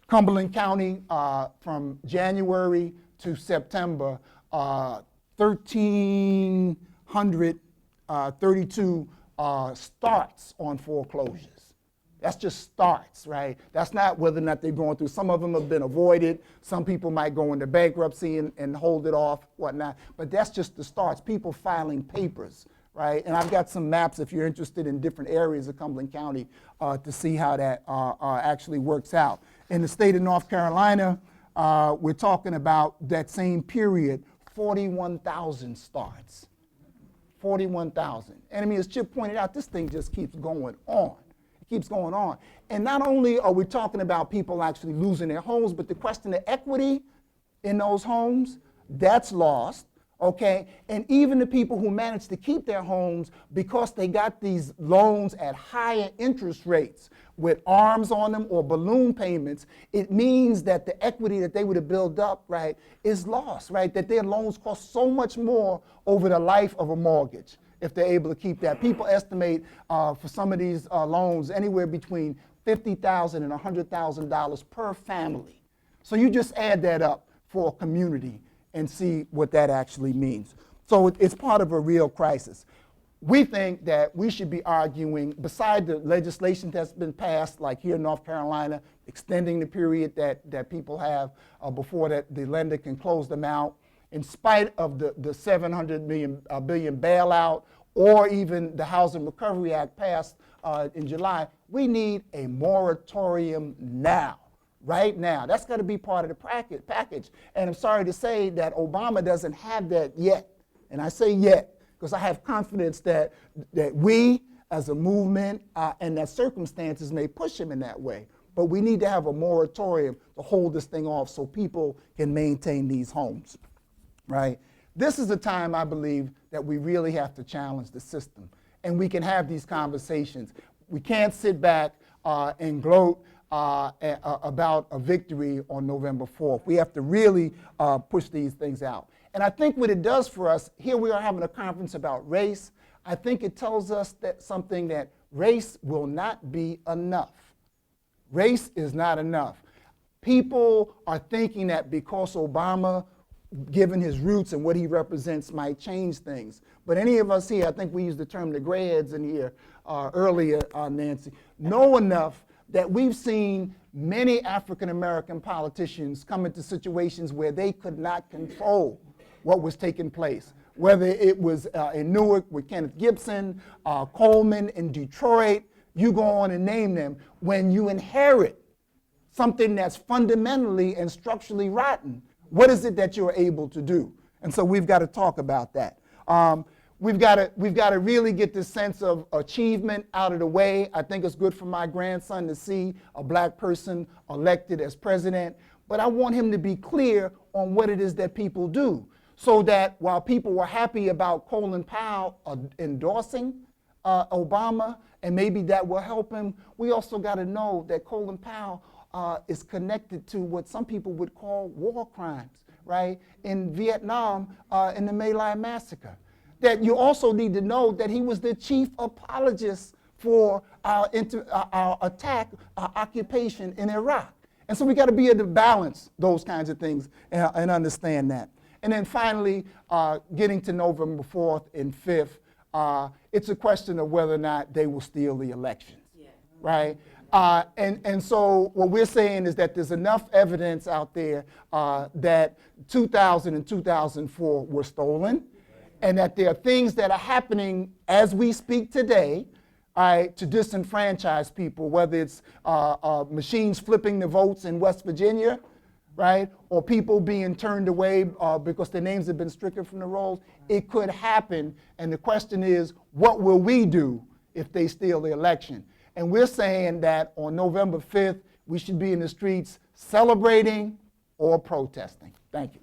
Cumberland County, from January to September, 1,332 starts on foreclosures. That's just starts, right? That's not whether or not they're going through. Some of them have been avoided. Some people might go into bankruptcy and hold it off, whatnot. But that's just the starts, people filing papers, right? And I've got some maps if you're interested in different areas of Cumberland County to see how that actually works out. In the state of North Carolina, we're talking about that same period, 41,000 starts. 41,000. And I mean, as Chip pointed out, this thing just keeps going on. Keeps going on. And not only are we talking about people actually losing their homes, but the question of equity in those homes, that's lost, okay? And even the people who manage to keep their homes, because they got these loans at higher interest rates with arms on them or balloon payments, it means that the equity that they would have built up, right, is lost, right? That their loans cost so much more over the life of a mortgage if they're able to keep that. People estimate for some of these loans anywhere between $50,000 and $100,000 per family. So you just add that up for a community and see what that actually means. So it's part of a real crisis. We think that we should be arguing, beside the legislation that's been passed, like here in North Carolina, extending the period that people have before that the lender can close them out, in spite of the $700 billion bailout, or even the Housing Recovery Act passed in July, we need a moratorium now, right now. That's got to be part of the package. And I'm sorry to say that Obama doesn't have that yet. And I say yet because I have confidence that we as a movement and that circumstances may push him in that way. But we need to have a moratorium to hold this thing off so people can maintain these homes. Right? This is a time, I believe, that we really have to challenge the system. And we can have these conversations. We can't sit back and gloat about a victory on November 4th. We have to really push these things out. And I think what it does for us, here we are having a conference about race. I think it tells us that something that race will not be enough. Race is not enough. People are thinking that because Obama, given his roots and what he represents, might change things. But any of us here, I think we used the term the gray heads in here earlier, Nancy, know enough that we've seen many African American politicians come into situations where they could not control what was taking place. Whether it was in Newark with Kenneth Gibson, Coleman in Detroit, you go on and name them. When you inherit something that's fundamentally and structurally rotten, what is it that you're able to do? And so we've got to talk about that. We've got to really get this sense of achievement out of the way. I think it's good for my grandson to see a black person elected as president, but I want him to be clear on what it is that people do, so that while people were happy about Colin Powell endorsing Obama, and maybe that will help him, we also got to know that Colin Powell is connected to what some people would call war crimes, right? In Vietnam, in the My Lai massacre. That you also need to know that he was the chief apologist for our attack, our occupation in Iraq. And so we got to be able to balance those kinds of things and understand that. And then finally, getting to November 4th and 5th, it's a question of whether or not they will steal the elections, right? And so what we're saying is that there's enough evidence out there that 2000 and 2004 were stolen, and that there are things that are happening as we speak today, to disenfranchise people, whether it's machines flipping the votes in West Virginia, right, or people being turned away because their names have been stricken from the rolls. It could happen, and the question is, what will we do if they steal the election? And we're saying that on November 5th, we should be in the streets celebrating or protesting. Thank you.